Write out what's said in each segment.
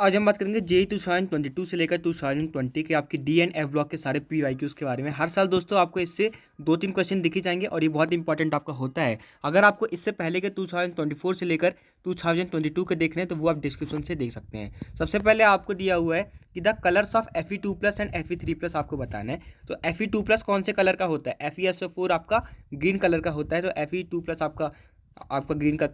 आज हम बात करेंगे जेई 2022 से लेकर 2020 के आपकी डी एंड एफ ब्लॉक के सारे PYQs के बारे में। हर साल दोस्तों आपको इससे 2-3 क्वेश्चन दिखे जाएंगे और ये बहुत इंपॉर्टेंट आपका होता है। अगर आपको इससे पहले के 2024 से लेकर 2022 के देखने हैं तो वो आप डिस्क्रिप्शन से देख सकते हैं। सबसे पहले आपको दिया हुआ है कि the colours of Fe2+ and Fe3+ आपको बताना है। तो Fe2+ कौन से कलर का होता है? FeSO4 आपका ग्रीन कलर का होता है, तो Fe2+ आपका ग्रीन का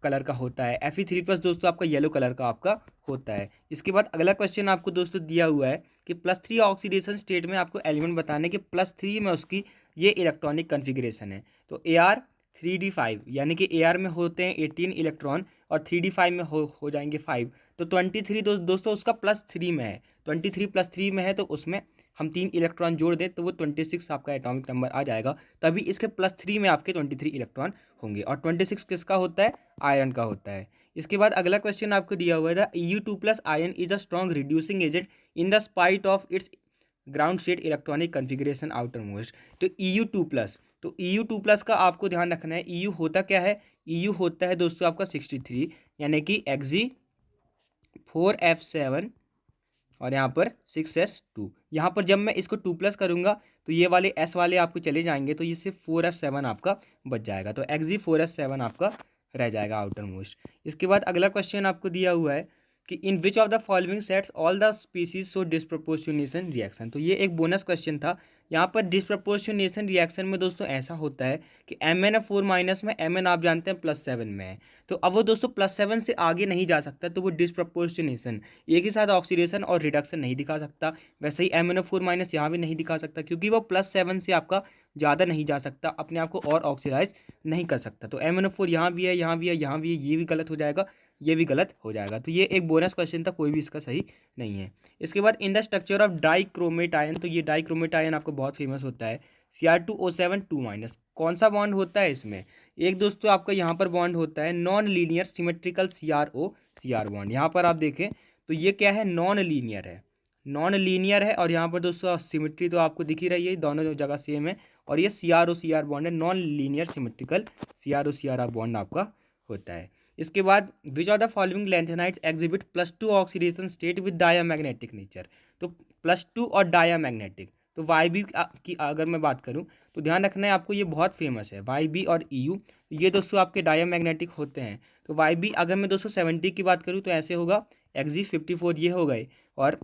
कलर का होता है। Fe3+ दोस्तों आपका येलो कलर का आपका होता है। इसके बाद अगला क्वेश्चन आपको दोस्तों दिया हुआ है कि +3 ऑक्सीडेशन स्टेट में आपको एलिमेंट बताने कि +3 में उसकी ये इलेक्ट्रॉनिक कन्फिग्रेशन है। तो Ar3d5 यानी कि Ar में होते हैं 18 इलेक्ट्रॉन और 3d5 में हो जाएंगे 5। तो 23 दोस्तों उसका +3 में है। 23 +3 में है तो उसमें हम 3 इलेक्ट्रॉन जोड़ दें तो वो 26 आपका एटॉमिक नंबर आ जाएगा। तभी इसके +3 में आपके 23 इलेक्ट्रॉन होंगे। और 26 किसका होता है? आयरन का होता है। इसके बाद अगला क्वेश्चन आपको दिया हुआ है the Eu2+ ion is a strong reducing agent in the spite of its ground state electronic configuration outer most. तो Eu2+ का आपको ध्यान रखना है। EU होता क्या है? EU होता है दोस्तों आपका 63 यानी कि Xe4F7 और यहाँ पर 6s2। यहाँ पर जब मैं इसको 2+ करूँगा तो ये वाले S वाले आपको चले जाएंगे तो ये सिर्फ 4F7 आपका बच जाएगा। तो Xe4S7 आपका रह जाएगा आउटर मोस्ट। इसके बाद अगला क्वेश्चन आपको दिया हुआ है कि in which of the following sets all the species show disproportionation reaction. तो ये एक बोनस क्वेश्चन था। यहाँ पर डिस्प्रपोर्शनेशन रिएक्शन में दोस्तों ऐसा होता है कि MnO4- में Mn आप जानते हैं +7 में है, तो अब वो दोस्तों +7 से आगे नहीं जा सकता, तो वो डिस्प्रपोर्शनेशन एक ही साथ ऑक्सीडेशन और रिडक्शन नहीं दिखा सकता। वैसे ही MnO4- यहाँ भी नहीं दिखा सकता क्योंकि वो +7 से आपका ज़्यादा नहीं जा सकता, अपने आप को और ऑक्सीडाइज नहीं कर सकता। तो MnO4 यहाँ भी है, यहाँ भी है, यहाँ भी है, ये भी गलत हो जाएगा, ये भी गलत हो जाएगा। तो ये एक बोनस क्वेश्चन था, कोई भी इसका सही नहीं है। इसके बाद in the structure of dichromate ion, तो ये डाइक्रोमेट आयन आपको बहुत फेमस होता है। Cr2O7 2-, कौन सा बॉन्ड होता है इसमें? एक दोस्तों आपका यहाँ पर बॉन्ड होता है non linear symmetrical CrO-Cr bond. यहाँ पर आप देखें तो ये क्या है? नॉन लीनियर है, नॉन लीनियर है। और यहाँ पर दोस्तों सिमेट्री तो आपको दिख ही रही है, दोनों जगह सेम है। और ये CrO-Cr बॉन्ड है, non linear symmetrical CrO-Cr bond आपका होता है। इसके बाद which of the following lanthanides exhibit +2 oxidation state with diamagnetic nature. तो +2 और डायामैग्नेटिक, तो YB की अगर मैं बात करूं तो ध्यान रखना है आपको, ये बहुत फेमस है। YB और EU ये दोस्तों आपके डायामैग्नेटिक होते हैं। तो YB अगर मैं दोस्तों 70 की बात करूं तो ऐसे होगा Xe54 ये हो गए, और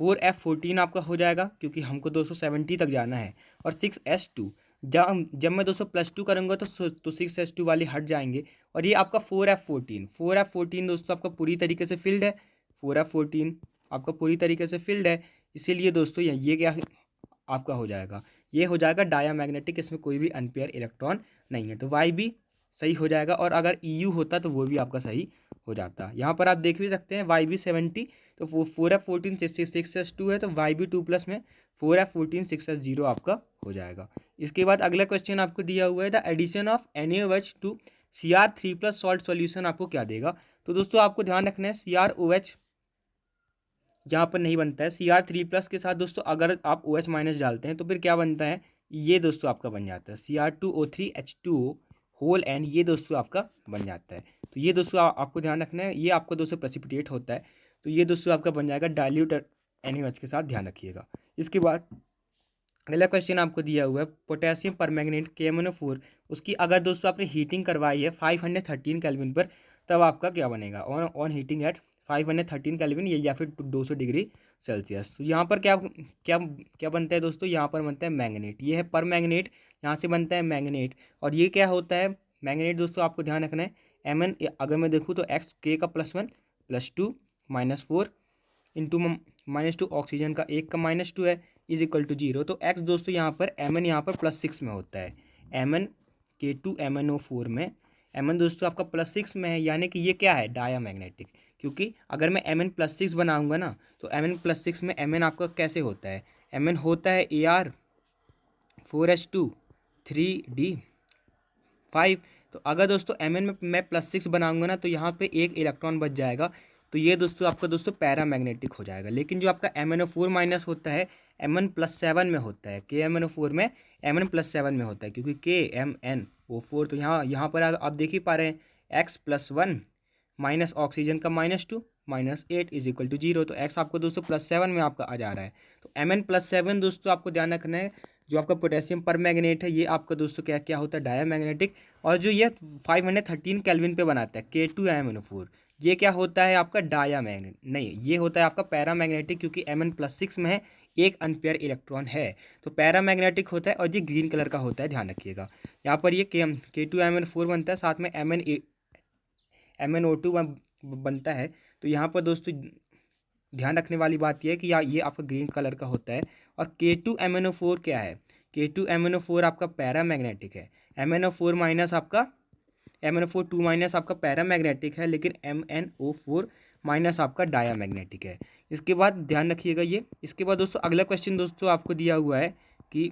4F14 आपका हो जाएगा क्योंकि हमको 270 तक जाना है। और 6s2 जब मैं 200+2 करूँगा तो 6s2 वाले हट जाएंगे। और ये आपका 4F14 दोस्तों आपका पूरी तरीके से फिल्ड है। 4F14 आपका पूरी तरीके से फिल्ड है, इसीलिए दोस्तों ये क्या आपका हो जाएगा? ये हो जाएगा डायामैग्नेटिक, इसमें कोई भी अनपेयर इलेक्ट्रॉन नहीं है। तो YB सही हो जाएगा, और अगर EU होता तो वो भी आपका सही हो जाता। यहाँ पर आप देख भी सकते हैं YB 70, तो 4F14 6s2 है, तो YB2+ में 4F14 6s0 आपका हो जाएगा। इसके बाद अगला क्वेश्चन आपको दिया हुआ है the addition of NaOH to Cr3+ salt solution आपको क्या देगा। तो दोस्तों आपको ध्यान रखना है CrOH यहाँ पर नहीं बनता है। Cr3+ के साथ दोस्तों अगर आप OH- डालते हैं तो फिर क्या बनता है? ये दोस्तों आपका बन जाता है Cr2O3H2O होल N, ये दोस्तों आपका बन जाता है। तो ये दोस्तों आपको ध्यान रखना है, ये आपको दोस्तों प्रेसिपिटेट होता है, तो ये दोस्तों आपका बन जाएगा डाइल्यूट NaOH के साथ, ध्यान रखिएगा। इसके बाद अगला क्वेश्चन आपको दिया हुआ है पोटेशियम परमैंगनेट KMnO4, उसकी अगर दोस्तों आपने हीटिंग करवाई है 513 केल्विन पर, तब आपका क्या बनेगा? ऑन हीटिंग एट 513 केल्विन या फिर 200 डिग्री सेल्सियस। तो यहाँ पर क्या क्या क्या बनता है दोस्तों? यहाँ पर बनता है मैंगनेट, ये है पर मैंगनेट, यहाँ से बनता है मैंगनेट। और ये क्या होता है? मैंगनेट दोस्तों आपको ध्यान रखना है Mn अगर मैं देखूँ तो X K का +1 +2 -4 इंटू -2 ऑक्सीजन का 1 का -2 है इज इक्वल टू 0। तो X दोस्तों यहाँ पर Mn यहाँ पर +6 में होता है। Mn K2 MnO4 में Mn दोस्तों आपका +6 में है, यानी कि ये क्या है? डायामैग्नेटिक। क्योंकि अगर मैं Mn+6 बनाऊंगा ना तो Mn+6 में Mn आपका कैसे होता है? Mn होता है Ar4H2 3d5। तो अगर दोस्तों Mn में मैं +6 बनाऊंगा ना तो यहाँ पे एक इलेक्ट्रॉन बच जाएगा, तो ये दोस्तों आपका दोस्तों पैरामैग्नेटिक हो जाएगा। लेकिन जो आपका MnO4- होता है Mn+7 में होता है, KMnO4 में Mn+7 में होता है, क्योंकि KMnO4 तो यहाँ पर आप देख ही पा रहे हैं X +1 माइनस ऑक्सीजन का -2 -8 इज इक्वल टू 0। तो x आपको दोस्तों +7 में आपका आ जा रहा है। तो Mn+7 दोस्तों आपको ध्यान रखना है, जो आपका पोटेशियम पर मैग्नेट है ये आपका दोस्तों क्या क्या होता है, डायामैग्नेटिक। और जो ये 513 केल्विन पे बनाता है K2MnO4, ये क्या होता है आपका डायामैग्नेट, नहीं ये होता है आपका पैरामैग्नेटिक, क्योंकि Mn+6 में है, एक अनपेयर इलेक्ट्रॉन है तो पैरामैग्नेटिक होता है। और ये ग्रीन कलर का होता है, ध्यान रखिएगा। यहाँ पर ये K2MnO4 बनता है, साथ में MnO2 बनता है। तो यहाँ पर दोस्तों ध्यान रखने वाली बात यह है कि ये आपका ग्रीन कलर का होता है। और K2MnO4 क्या है, K2MnO4 आपका पैरामैग्नेटिक है। MnO4 माइनस आपका MnO4 2 माइनस आपका पैरामैग्नेटिक है, लेकिन MnO4 माइनस आपका डायामैग्नेटिक है। इसके बाद ध्यान रखिएगा ये। इसके बाद दोस्तों अगला क्वेश्चन दोस्तों आपको दिया हुआ है कि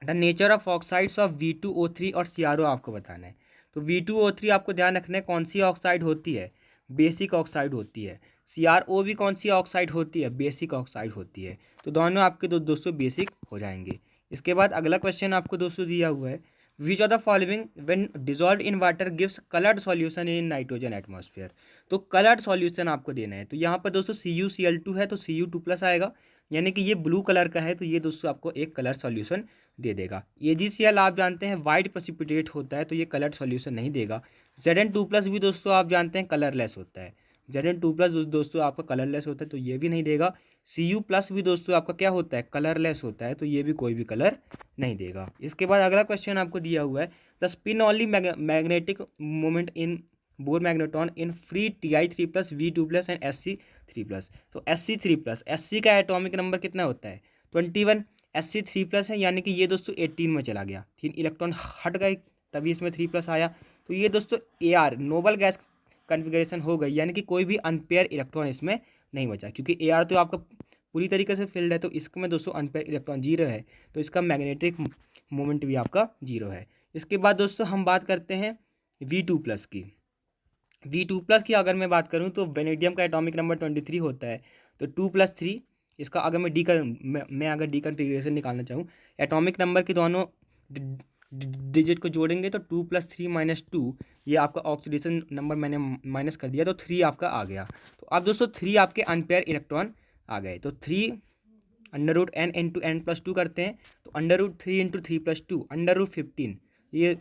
the nature of oxides of V2O3 और CRO आपको बताना है। तो V2O3 आपको ध्यान रखना है कौन सी ऑक्साइड होती है, बेसिक ऑक्साइड होती है। CRO भी कौन सी ऑक्साइड होती है, बेसिक ऑक्साइड होती है। तो दोनों आपके दोस्तों बेसिक हो जाएंगे। इसके बाद अगला क्वेश्चन आपको दोस्तों दिया हुआ है, विच of the following when dissolve in water gives coloured solution in nitrogen atmosphere. तो कलर्ड सॉल्यूशन आपको देना है। तो यहाँ पर दोस्तों CuCl2 है तो Cu2+ आएगा, यानी कि ये ब्लू कलर का है, तो ये दोस्तों आपको एक कलर सॉल्यूशन दे देगा। AgCl आप जानते हैं वाइट प्रेसिपिटेट होता है, तो ये कलर सॉल्यूशन नहीं देगा। Zn2+ भी दोस्तों आप जानते हैं कलरलेस होता है, Zn2+ दोस्तों आपका कलरलेस होता है, तो ये भी नहीं देगा। Cu+ भी दोस्तों आपका क्या होता है, कलरलेस होता है, तो ये भी कोई भी कलर नहीं देगा। इसके बाद अगला क्वेश्चन आपको दिया हुआ है, the spin only magnetic moment in bore magnetron in free Ti3+, V2+ and Sc3+। तो Sc3+, Sc का एटॉमिक नंबर कितना होता है 21, Sc3+ है, यानी कि ये दोस्तों 18 में चला गया, 3 इलेक्ट्रॉन हट गए तभी इसमें 3+ आया। तो ये दोस्तों AR नोबल गैस कन्फिग्रेशन हो गई, यानी कि कोई भी अनपेयर इलेक्ट्रॉन इसमें नहीं बचा, क्योंकि AR तो आपका पूरी तरीके से फिल्ड है, तो इसमें दोस्तों अनपेयर इलेक्ट्रॉन 0 है, तो इसका मैग्नेटिक मोमेंट भी आपका 0 है। इसके बाद दोस्तों हम बात करते हैं V2+ की। V2+ की अगर मैं बात करूं तो वेनेडियम का एटॉमिक नंबर 23 होता है, तो 2+3 इसका अगर मैं अगर डी कन्फिग्रेशन निकालना चाहूँ, एटॉमिक नंबर के दोनों डिजिट को जोड़ेंगे तो 2+3 - 2, ये आपका ऑक्सीडेशन नंबर मैंने माइनस कर दिया, तो 3 आपका आ गया। तो अब दोस्तों 3 आपके अनपेयर इलेक्ट्रॉन आ गए, तो 3 √n × n+2 करते हैं, तो √3 × 3+2 √15, ये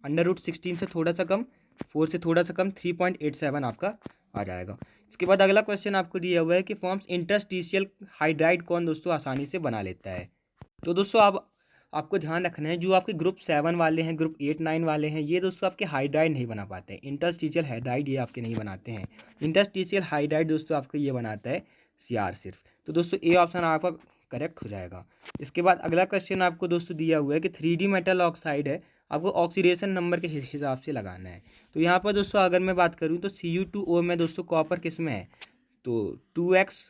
√16 से थोड़ा सा कम, 4 से थोड़ा सा कम, 3.87 आपका आ जाएगा। इसके बाद अगला क्वेश्चन आपको दिया हुआ है कि फॉर्म्स इंटरस्टिशियल हाइड्राइड कौन दोस्तों आसानी से बना लेता है। तो दोस्तों अब आपको ध्यान रखना है, जो आपके ग्रुप 7 वाले हैं, ग्रुप 8, 9 वाले हैं, ये दोस्तों आपके हाइड्राइड नहीं बना पाते हैं। इंटरस्टिशियल हाइड्राइड ये आपके नहीं बनाते हैं। इंटरस्टिशियल हाइड्राइड दोस्तों आपको ये बनाता है Cr सिर्फ। तो दोस्तों ए ऑप्शन आपका करेक्ट हो जाएगा। इसके बाद अगला क्वेश्चन आपको दोस्तों दिया हुआ है कि 3D मेटल ऑक्साइड है, आपको ऑक्सीडेशन नंबर के हिसाब से लगाना है। तो यहाँ पर दोस्तों अगर मैं बात करूँ तो Cu2O में दोस्तों कॉपर किस में है, तो 2x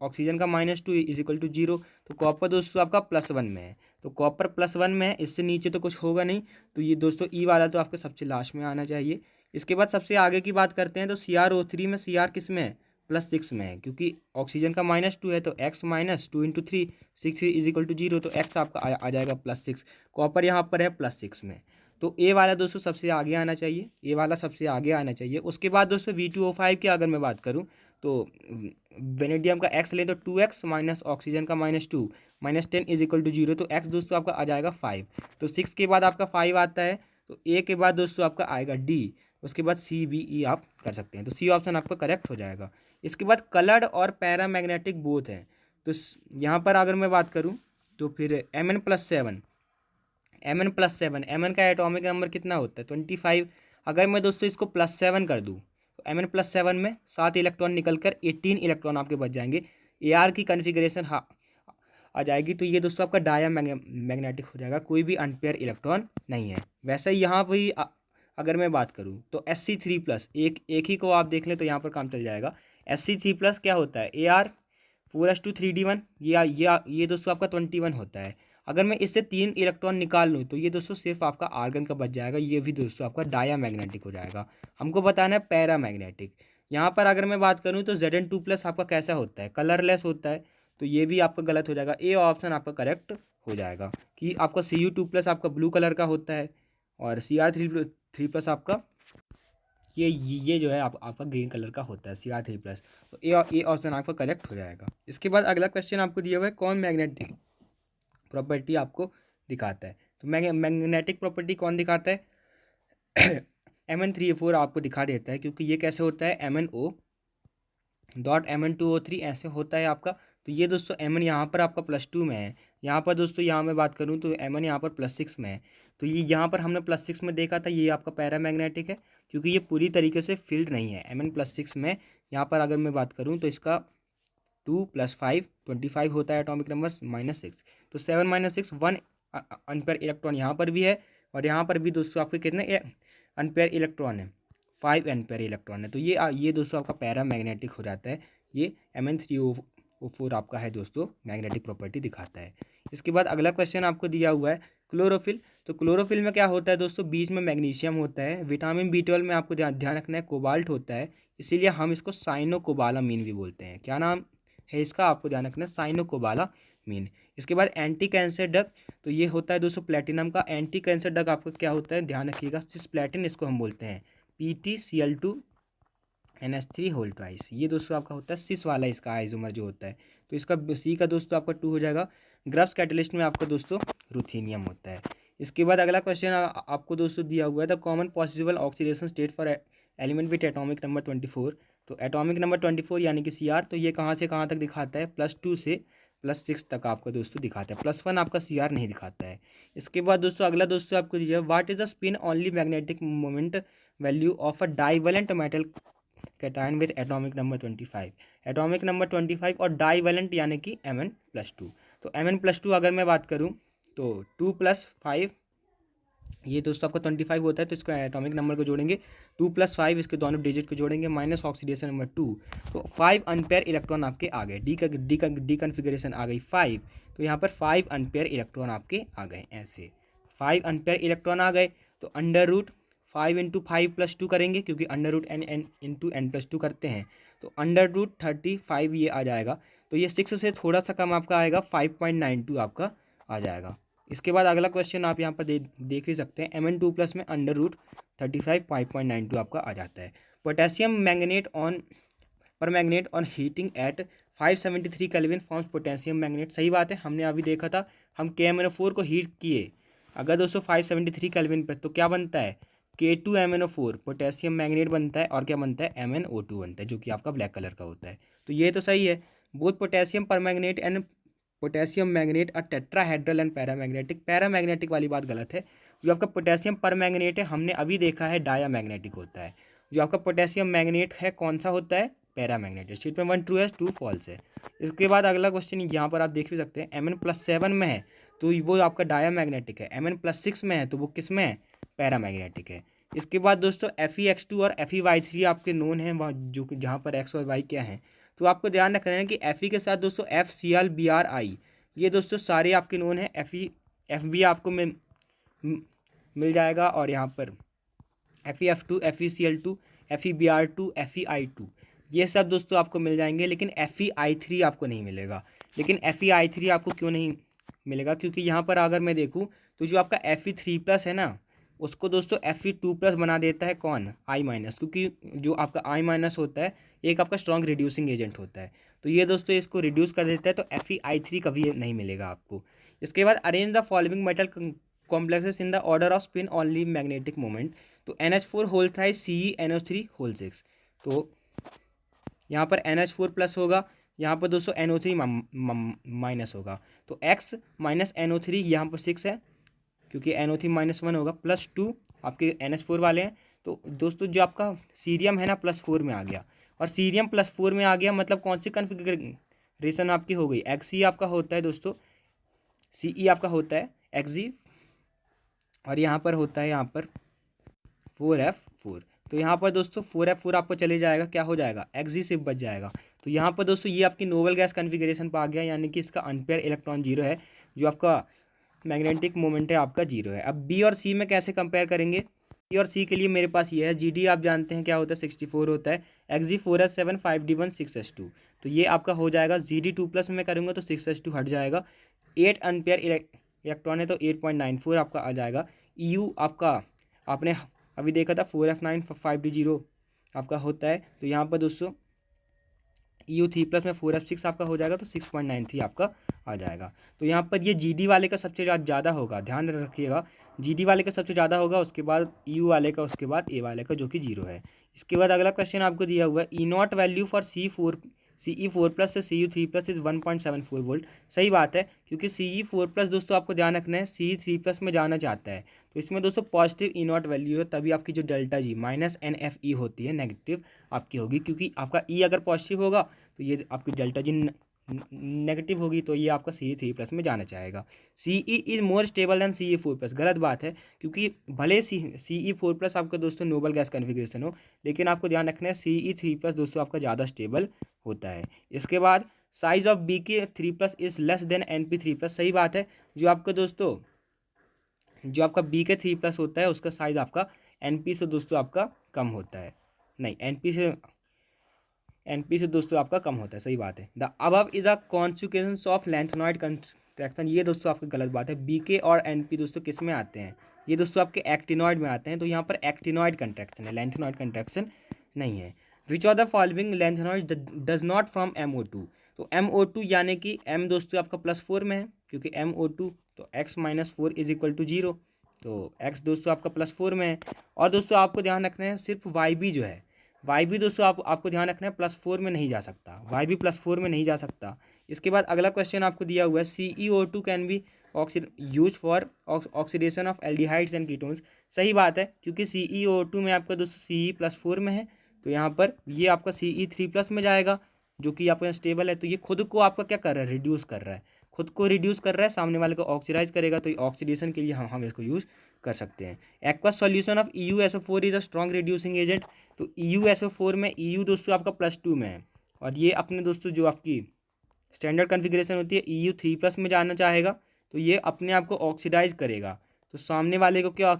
ऑक्सीजन का -2 इज इक्वल टू 0, तो कॉपर दोस्तों आपका +1 में है, तो कॉपर +1 में है, इससे नीचे तो कुछ होगा नहीं, तो ये दोस्तों ई वाला तो आपके सबसे लास्ट में आना चाहिए। इसके बाद सबसे आगे की बात करते हैं, तो CrO3 में Cr किस में है, +6 में है, क्योंकि ऑक्सीजन का -2 है, तो x - 2 × 3 6 इज इक्वल टू 0, तो x आपका आ जाएगा +6। कॉपर यहाँ पर है +6 में, तो ए वाला दोस्तों सबसे आगे आना चाहिए, ए वाला सबसे आगे आना चाहिए। उसके बाद दोस्तों V2O5 की अगर मैं बात करूँ तो वेनेडियम का x ले तो 2x माइनस ऑक्सीजन का -2 -10 इज इक्वल टू 0, तो x दोस्तों आपका आ जाएगा 5। तो 6 के बाद आपका 5 आता है, तो ए के बाद दोस्तों आपका आएगा D, उसके बाद C, B, E आप कर सकते हैं, तो C ऑप्शन आपका करेक्ट हो जाएगा। इसके बाद कलर्ड और पैरामैग्नेटिक बोथ हैं, तो यहाँ पर अगर मैं बात करूँ तो फिर Mn+7 Mn का एटॉमिक नंबर कितना होता है 25। अगर मैं दोस्तों इसको +7 कर दूँ तो Mn+7 में 7 इलेक्ट्रॉन निकल कर 18 इलेक्ट्रॉन आपके बच जाएंगे, AR की कन्फिग्रेशन आ जाएगी, तो ये दोस्तों आपका मैग्नेटिक हो जाएगा, कोई भी अनपेयर इलेक्ट्रॉन नहीं है। वैसे ही यहाँ भी अगर मैं बात करूँ तो Sc3+, एक ही को आप देख लें तो यहाँ पर काम चल जाएगा। Sc3+ क्या होता है, AR 4s2 3d1, ये दोस्तों आपका 21 होता है। अगर मैं इससे 3 इलेक्ट्रॉन निकाल लूँ तो ये दोस्तों सिर्फ आपका आर्गन का बच जाएगा, ये भी दोस्तों आपका डायामैग्नेटिक हो जाएगा। हमको बताना है पैरामैग्नेटिक। यहाँ पर अगर मैं बात करूँ तो Zn2+ आपका कैसा होता है, कलरलेस होता है, तो ये भी आपका गलत हो जाएगा, ए ऑप्शन आपका करेक्ट हो जाएगा कि आपका Cu2+ आपका ब्लू कलर का होता है और Cr3+ आपका ये जो है आपका ग्रीन कलर का होता है Cr3+। तो ए ऑप्शन आपका करेक्ट हो जाएगा। इसके बाद अगला क्वेश्चन आपको दिया हुआ है कौन मैग्नेटिक प्रॉपर्टी आपको दिखाता है। तो मैग्नेटिक प्रॉपर्टी कौन दिखाता है Mn3O4 आपको दिखा देता है, क्योंकि ये कैसे होता है MnO डॉट Mn2O3 ऐसे होता है आपका। तो ये दोस्तों Mn यहाँ पर आपका +2 में है, यहाँ पर दोस्तों यहाँ मैं बात करूँ तो Mn यहाँ पर +6 में है। तो ये यहाँ पर हमने +6 में देखा था, ये आपका पैरामैग्नेटिक है, क्योंकि ये पूरी तरीके से फील्ड नहीं है। Mn +6 में यहाँ पर अगर मैं बात करूँ तो इसका 2 + 5 25 होता है एटॉमिक नंबर -6। तो 7 - 6 1 अनपेयर इलेक्ट्रॉन यहाँ पर भी है, और यहाँ पर भी दोस्तों आपके कितने अनपेयर इलेक्ट्रॉन है, 5 एनपेयर इलेक्ट्रॉन है। तो ये दोस्तों आपका पैरामैग्नेटिक हो जाता है। ये Mn3O4 आपका है दोस्तों, मैग्नेटिक प्रॉपर्टी दिखाता है। इसके बाद अगला क्वेश्चन आपको दिया हुआ है क्लोरोफिल। तो क्लोरोफिल में क्या होता है दोस्तों, बीच में मैग्नीशियम होता है। विटामिन B12 में आपको ध्यान रखना है कोबाल्ट होता है, इसीलिए हम इसको साइनोकोबालामीन भी बोलते हैं। क्या नाम है इसका, आपको ध्यान रखना है साइनोकोबालामीन। इसके बाद एंटी कैंसर ड्रग, तो ये होता है दोस्तों प्लेटिनम का। एंटी कैंसर ड्रग आपका क्या होता है, ध्यान रखिएगा, सिस्प्लेटिन इसको हम बोलते हैं, PtCl2NH3 ये दोस्तों आपका होता है सिस वाला इसका आइसोमर जो होता है। तो इसका सी का दोस्तों आपका 2 हो जाएगा। ग्राफ्स कैटलिस्ट में आपका दोस्तों रुथेनियम होता है। इसके बाद अगला क्वेश्चन आपको दोस्तों दिया हुआ है the common possible oxidation state for element with atomic number 24। तो एटॉमिक नंबर 24 यानी कि Cr, तो ये कहाँ से कहाँ तक दिखाता है, +2 से +6 तक आपका दोस्तों दिखाता है, +1 आपका Cr नहीं दिखाता है। इसके बाद दोस्तों अगला दोस्तों आपको दिया what is the spin only magnetic moment value of a divalent metal cation with atomic number 25। Atomic number 25 और डाइवेलेंट यानी कि Mn+2। तो Mn+2 अगर मैं बात करूँ तो 2 + 5 ये दोस्तों आपका 25 होता है, तो इसको एटॉमिक नंबर को जोड़ेंगे 2 + 5 इसके दोनों डिजिट को जोड़ेंगे माइनस ऑक्सीडेशन नंबर 2, तो 5 अनपेयर इलेक्ट्रॉन आपके आ गए। डी कन्फिगरेशन आ गई 5, तो यहाँ पर 5 अनपेयर इलेक्ट्रॉन आपके आ गए। ऐसे 5 अनपेयर इलेक्ट्रॉन आ गए, तो √5 × 5 + 2 करेंगे, क्योंकि √n × n+2 करते हैं, तो √35 ये आ जाएगा। तो ये 6 से थोड़ा सा कम आपका आएगा, 5.92 आपका आ जाएगा। इसके बाद अगला क्वेश्चन आप यहाँ पर देख ही सकते हैं, Mn2+ में √35 5.92 आपका आ जाता है। पोटेशियम मैंगनेट पर magnet on heating eight 573 kelvin forms potassium manganate. सही बात है, हमने अभी देखा था, हम KMnO4 को हीट किए अगर दोस्तों 573 केल्विन पर, तो क्या बनता है, K2MnO4 पोटेशियम मैंगनेट बनता है, और क्या बनता है, MnO2 बनता है, जो कि आपका ब्लैक कलर का होता है। तो ये तो सही है। बोथ पोटेशियम पर मैग्नेट एंड पोटेशियम मैग्नेट और टेट्राहेड्रल एंड पैरामैग्नेटिक। पैरामैग्नेटिक वाली बात गलत है। जो आपका पोटेशियम पर मैग्नेट है, हमने अभी देखा है डायामैग्नेटिक होता है। जो आपका पोटेशियम मैग्नेट है कौन सा होता है, पैरामैग्नेटिक। स्टेटमेंट 1 ट्रू है, 2 फॉल्स है। इसके बाद अगला क्वेश्चन यहाँ पर आप देख भी सकते हैं, Mn+7 में है तो वो आपका डायामैग्नेटिक है, Mn+6 में है तो वो किस में है, पैरामैग्नेटिक है। इसके बाद दोस्तों Fe(x2) और Fe(y3) आपके नोन हैं, वहाँ जो जहाँ पर x और y क्या हैं। तो आपको ध्यान रखना है कि Fe के साथ दोस्तों FCl Br I, ये दोस्तों सारे आपके नोन हैं। Fb आपको मिल जाएगा, और यहाँ पर FeF2 FeCl2 FeBr2 FeI2 ये सब दोस्तों आपको मिल जाएंगे, लेकिन FeI3 आपको नहीं मिलेगा। लेकिन FeI3 आपको क्यों नहीं मिलेगा, क्योंकि यहाँ पर अगर मैं देखूँ तो जो आपका Fe3+ है ना, उसको दोस्तों Fe2+ बना देता है कौन, I-, क्योंकि जो आपका I- होता है एक आपका स्ट्रॉन्ग रिड्यूसिंग एजेंट होता है। तो ये दोस्तों इसको रिड्यूस कर देता है, तो Fe(I3) कभी नहीं मिलेगा आपको। इसके बाद arrange the following metal complexes in the order off spin only magnetic moment. तो NH4 whole thrice CeNO3 whole 6। तो यहाँ पर NH4+ होगा, यहाँ पर दोस्तों NO3 माइनस होगा, तो X - NO3 यहाँ पर 6 है, क्योंकि NO3 -1 होगा, +2 आपके NH4 वाले हैं। तो दोस्तों जो आपका सीरियम है ना, +4 में आ गया, और सीरियम +4 में आ गया मतलब कौन सी कन्फिगरेशन आपकी हो गई, Xe आपका होता है दोस्तों, Ce आपका होता है Xe, और यहाँ पर होता है यहाँ पर 4F4। तो यहाँ पर दोस्तों 4F4 आपको चले जाएगा, क्या हो जाएगा, Xe सिर्फ बच जाएगा। तो यहाँ पर दोस्तों ये आपकी नोबल गैस कन्फिगरेशन पर आ गया, यानी कि इसका अनपेयर इलेक्ट्रॉन 0 है, जो आपका मैग्नेटिक मोमेंट है आपका 0 है। अब बी और सी में कैसे कंपेयर करेंगे, बी और सी के लिए मेरे पास ये है, GD आप जानते हैं क्या होता है, 64 होता है, Xe 4s7 5d1 6s2। तो ये आपका हो जाएगा, GD2+ में करूँगा तो 6s2 हट जाएगा, 8 अनपेयर इलेक्ट्रॉन है तो 8.94 आपका आ जाएगा। EU आपका आपने अभी देखा था 4F9 5D0 आपका होता है। तो यहाँ पर दोस्तों EU3+ में 4F6 आपका हो जाएगा तो 6.93 आपका आ जाएगा। तो यहाँ पर ये GD वाले का सबसे ज़्यादा होगा, ध्यान रखिएगा, GD वाले का सबसे ज़्यादा होगा, उसके बाद EU वाले का, उसके बाद A वाले का जो कि 0 है। इसके बाद अगला क्वेश्चन आपको दिया हुआ है E0 वैल्यू फॉर CE4+ से CU3+ इज़ 1.74 वोल्ट। सही बात है, क्योंकि CE4+ दोस्तों आपको ध्यान रखना है CE3+ में जाना चाहता है, तो इसमें दोस्तों पॉजिटिव E0 वैल्यू है, तभी आपकी जो डेल्टा जी -NFE होती है नेगेटिव आपकी होगी, क्योंकि आपका E अगर पॉजिटिव होगा तो ये आपकी डेल्टा जी नेगेटिव होगी, तो ये आपका CE3+ में जाना चाहेगा। CE is more stable then CE4+, गलत बात है, क्योंकि भले CE4+ आपका दोस्तों नोबल गैस कन्फिग्रेशन हो, लेकिन आपको ध्यान रखना है CE3+ दोस्तों आपका ज़्यादा स्टेबल होता है। इसके बाद size of BK3+ is less than NP3+, सही बात है, जो आपका दोस्तों जो आपका BK3+ होता है उसका साइज आपका NP से दोस्तों आपका कम होता है, नहीं NP से दोस्तों आपका कम होता है, सही बात है। The above is a consequence of lanthanoid contraction, ये दोस्तों आपकी गलत बात है। BK और NP दोस्तों किस में आते हैं, ये दोस्तों आपके एक्टिनॉइड में आते हैं, तो यहाँ पर एक्टिनॉइड कंट्रैक्शन है, लेंथनॉइड कंट्रैक्शन नहीं है। विच of the following lanthanoid does not from MO2, तो MO2 यानी कि M दोस्तों आपका +4 में है, क्योंकि MO2 तो x - 4 = 0, तो x दोस्तों आपका +4 में है। और दोस्तों आपको ध्यान रखना है सिर्फ YB जो है, YB दोस्तों आपको ध्यान रखना है +4 में नहीं जा सकता, YB +4 में नहीं जा सकता। इसके बाद अगला क्वेश्चन आपको दिया हुआ है CeO2 can be use for oxidation of aldehydes and ketones, सही बात है, क्योंकि CeO2 में आपका दोस्तों Ce+4 में है, तो यहाँ पर ये आपका Ce3+ में जाएगा, जो कि आपका स्टेबल है। तो ये खुद को आपका क्या कर रहा है, रिड्यूस कर रहा है, खुद को रिड्यूस कर रहा है, सामने वाले को ऑक्सीडाइज करेगा, तो ऑक्सीडेशन के लिए हम इसको यूज़ कर सकते हैं। Aqueous solution of EuSO4 is a strong reducing agent, तो EuSO4 में EU दोस्तों आपका +2 में है, और ये अपने दोस्तों जो आपकी स्टैंडर्ड कॉन्फ़िगरेशन होती है EU3+ में जाना चाहेगा, तो ये अपने आप को ऑक्सीडाइज करेगा, तो सामने वाले को क्या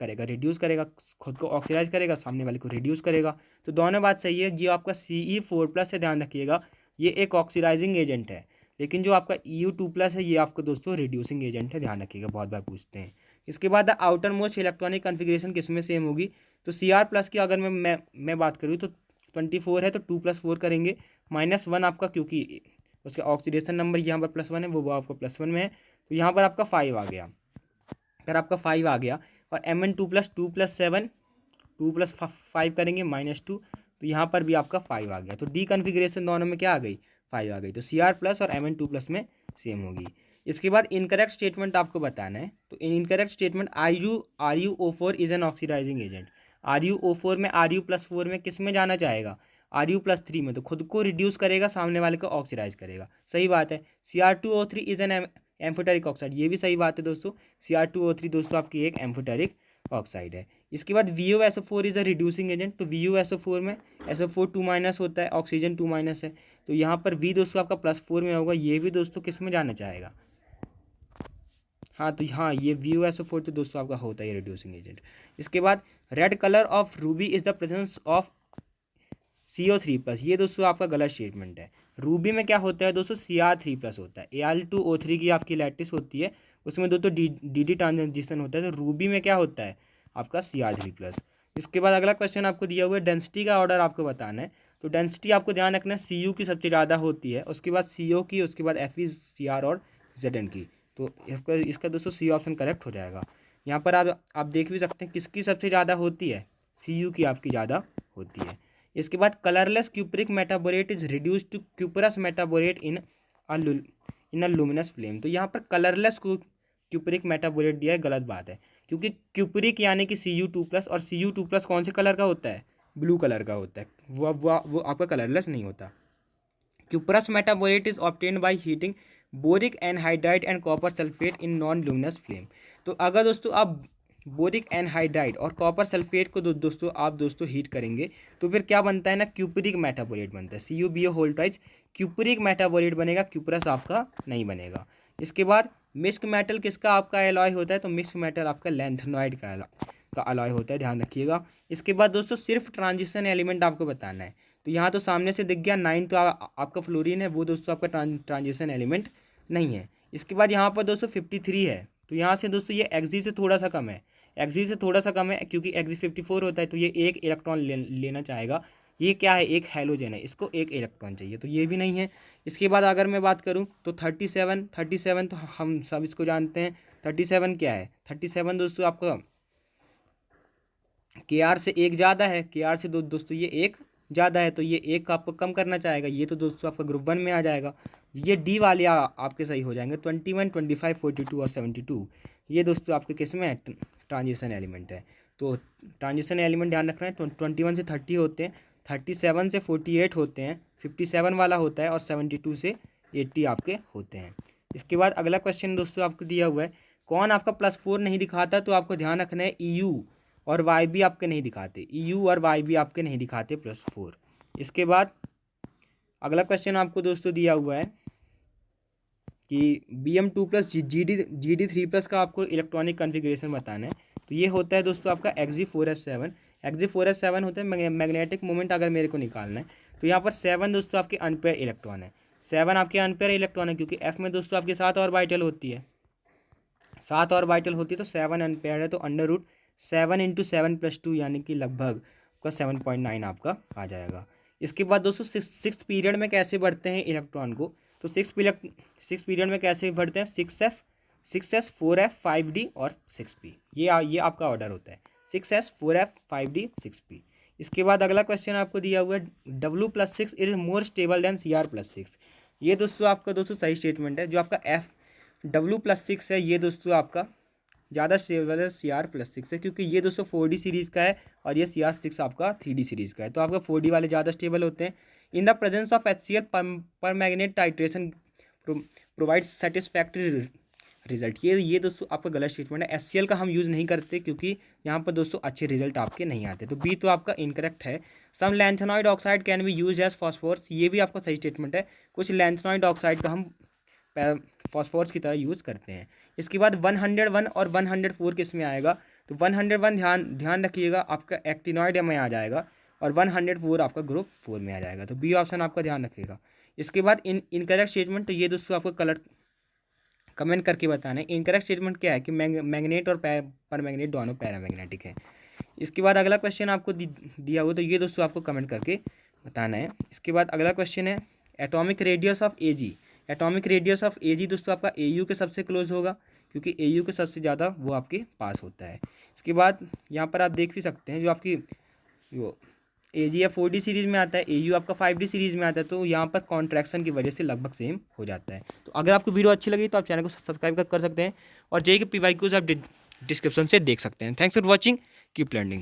करेगा, रिड्यूस करेगा, खुद को ऑक्सीडाइज करेगा, सामने वाले को रिड्यूस करेगा। तो दोनों बात सही है। जो आपका CE4+ है, ध्यान रखिएगा, ये एक ऑक्सीडाइजिंग एजेंट है, लेकिन जो आपका EU2+ है ये आपको दोस्तों रिड्यूसिंग एजेंट है, ध्यान रखिएगा, बहुत बार पूछते हैं। इसके बाद the outer most electronic configuration किस में सेम होगी, तो CR+ की अगर मैं बात करूँ तो 24 है, तो 2 + 4 करेंगे, -1 आपका, क्योंकि उसका ऑक्सीडेशन नंबर यहाँ पर +1 है, वो आपका +1 में है, तो यहाँ पर आपका 5 आ गया। अगर आपका 5 आ गया और Mn2 + 2 + 7 2 + 5 करेंगे -2, तो यहाँ पर भी आपका 5 आ गया। तो डी कन्फिग्रेशन दोनों में क्या आ गई, 5 आ गई, तो CR+ और Mn2+ में सेम होगी। इसके बाद इनकरेक्ट स्टेटमेंट आपको बताना है, तो incorrect statement RuO4 is an oxidising agent, RuO4 में Ru+4 में किस में जाना चाहेगा, Ru+3 में, तो खुद को रिड्यूस करेगा, सामने वाले को ऑक्सीडाइज करेगा, सही बात है। Cr2O3 is an amphoteric oxide, ये भी सही बात है दोस्तों, Cr2O3 दोस्तों आपकी एक एम्फोटेरिक ऑक्साइड है। इसके बाद VuSO4 is a reducing agent, तो VuSO4 में SO4 2- होता है, ऑक्सीजन 2- है, तो यहाँ पर V दोस्तों आपका +4 में होगा, ये भी दोस्तों किस में जाना चाहेगा, हाँ, तो हाँ ये VuSO4 तो दोस्तों आपका होता है रिड्यूसिंग एजेंट। इसके बाद red colour of Ruby is the presence of CO3+, ये दोस्तों आपका गलत स्टेटमेंट है। रूबी में क्या होता है दोस्तों, Cr3+ होता है, Al2O3 की आपकी लैटिस होती है, उसमें दोस्तों डी ट्रांजिशन होता है, तो रूबी में क्या होता है आपका Cr3+। इसके बाद अगला क्वेश्चन आपको दिया हुआ है डेंसिटी का ऑर्डर आपको बताना है, तो डेंसिटी आपको ध्यान रखना है Cu की सबसे ज़्यादा होती है, उसके बाद CO की, उसके बाद Fe, Cr और Zn की, तो इसका दोस्तों C ऑप्शन करेक्ट हो जाएगा। यहाँ पर आप देख भी सकते हैं किसकी सबसे ज़्यादा होती है, Cu की आपकी ज़्यादा होती है। इसके बाद colourless cupric metaborate is reduce to cuprous metaborate in a luminous flame, तो यहाँ पर कलरलेस क्यूपरिक मेटाबोरेट दिया है, गलत बात है, क्योंकि क्यूपरिक यानी कि Cu2+, और Cu2+ कौन से कलर का होता है, ब्लू कलर का होता है, वो आपका कलरलेस नहीं होता। Cuprous metaborate is obtained by heating boric anhydride and copper sulphate in non luminous flame, तो अगर दोस्तों आप बोरिक एनहाइड्राइड और कॉपर सल्फेट को दोस्तों आप हीट करेंगे, तो फिर क्या बनता है ना, क्यूपरिक मेटाबोरेट बनता है, CuBO क्यूपरिक मेटाबोरेट बनेगा, क्यूपरस आपका नहीं बनेगा। इसके बाद मिक्स्ड मेटल किसका आपका एलॉय होता है, तो मिक्स्ड मेटल आपका लेंथेनॉइड का अलॉय होता है, ध्यान रखिएगा। इसके बाद दोस्तों सिर्फ ट्रांजिशन एलिमेंट आपको बताना है, तो यहाँ तो सामने से दिख गया 9, तो आपका फ्लोरीन है, वो दोस्तों आपका ट्रांजिशन एलिमेंट नहीं है। इसके बाद यहाँ पर दोस्तों 53 है, तो यहाँ से दोस्तों ये Xg से थोड़ा सा कम है, Xg से थोड़ा सा कम है क्योंकि Xg 54 होता है, तो ये एक इलेक्ट्रॉन लेना चाहेगा। ये क्या है, एक हैलोजन है, इसको एक इलेक्ट्रॉन चाहिए, तो ये भी नहीं है। इसके बाद अगर मैं बात करूँ तो 37 तो हम सब इसको जानते हैं। 37 क्या है, 37 दोस्तों आपका के आर से एक ज़्यादा है, के आर से दोस्तों ये एक ज़्यादा है, तो ये एक आपको कम करना चाहेगा, ये तो दोस्तों आपका ग्रुप 1 में आ जाएगा। ये डी वाले आपके सही हो जाएंगे। 21, 25, 42 और 72 ये दोस्तों आपके किस में है, ट्रांजिशन एलिमेंट है। तो ट्रांजिशन एलिमेंट ध्यान रखना है, 21 से 30 होते हैं, 37 से 48 होते हैं, 57 वाला होता है और 72 से 80 आपके होते हैं। इसके बाद अगला क्वेश्चन दोस्तों आपको दिया हुआ है, कौन आपका +4 नहीं दिखाता, तो आपको ध्यान रखना है EU और वाई भी आपके नहीं दिखाते, EU और वाई भी आपके नहीं दिखाते +4। इसके बाद अगला क्वेश्चन आपको दोस्तों दिया हुआ है कि BM2+ GD3+ का आपको इलेक्ट्रॉनिक कॉन्फ़िगरेशन बताना है। तो ये होता है दोस्तों आपका Xg4f7। Xg4f7 होता है मैग्नेटिक मोमेंट अगर मेरे को निकालना है, तो यहाँ पर 7 दोस्तों आपके अनपेयर इलेक्ट्रॉन है। 7 आपके अनपेयर इलेक्ट्रॉन है क्योंकि F में दोस्तों आपके 7 ऑर्बिटल होती है, 7 ऑर्बिटल होती है, तो 7 अनपेयर है, तो √7 × 7 + 2 यानी कि लगभग आपका 7.9 आपका आ जाएगा। इसके बाद दोस्तों सिक्स पीरियड में कैसे बढ़ते हैं इलेक्ट्रॉन को, तो सिक्स पीरियड में कैसे बढ़ते हैं, 6s 4f 5d और 6p, ये आपका ऑर्डर होता है, 6s 4f 5d 6p। इसके बाद अगला क्वेश्चन आपको दिया हुआ है W+6 is more stable then Cr+6। ये दोस्तों आपका दोस्तों सही स्टेटमेंट है। जो आपका W+6 है ये दोस्तों आपका ज़्यादा स्टेबल है Cr+6 है, क्योंकि ये दोस्तों 4D सीरीज़ का है और ये Cr6 आपका 3D सीरीज़ का है, तो आपका 4D वाले ज़्यादा स्टेबल होते हैं। In the presence of HCl पर magnet titration provides satisfactory result. ये दोस्तों आपका गलत स्टेटमेंट है। HCl का हम यूज़ नहीं करते क्योंकि यहाँ पर दोस्तों अच्छे रिजल्ट आपके नहीं आते, तो बी तो आपका इनकरेक्ट है। Some lanthanoid oxide can be use as phosphorus, ये भी आपका सही स्टेटमेंट है। कुछ लैंथेनॉइड ऑक्साइड का हम फॉस्फोरस की तरह यूज़ करते हैं। इसके बाद 101 और 104 किस में आएगा, तो 101 ध्यान रखिएगा आपका एक्टिनॉइड में आ जाएगा और 104 आपका ग्रुप 4 में आ जाएगा, तो बी ऑप्शन आपका ध्यान रखिएगा। इसके बाद इनकरेक्ट स्टेटमेंट, तो ये दोस्तों आपको कलर कमेंट करके बताना है। इनकरेक्ट स्टेटमेंट क्या है कि मैग्नेट और पर मैग्नेट दोनों पैरामैग्नेटिक है। इसके बाद अगला क्वेश्चन आपको दिया हुआ, तो ये दोस्तों आपको कमेंट करके बताना है। इसके बाद अगला क्वेश्चन है atomic radius of Ag। Atomic radius of Ag दोस्तों आपका AU के सबसे क्लोज होगा क्योंकि AU के सबसे ज़्यादा वो आपके पास होता है। इसके बाद यहाँ पर आप देख भी सकते हैं जो आपकी वो Ag या 4D सीरीज़ में आता है, AU आपका 5D सीरीज़ में आता है, तो यहाँ पर कॉन्ट्रैक्शन की वजह से लगभग सेम हो जाता है। तो अगर आपको वीडियो अच्छी लगी तो आप चैनल को सब्सक्राइब कर सकते हैं और JEE के PYQs आप डिस्क्रिप्शन से देख सकते हैं। Thanks for watching, keep learning.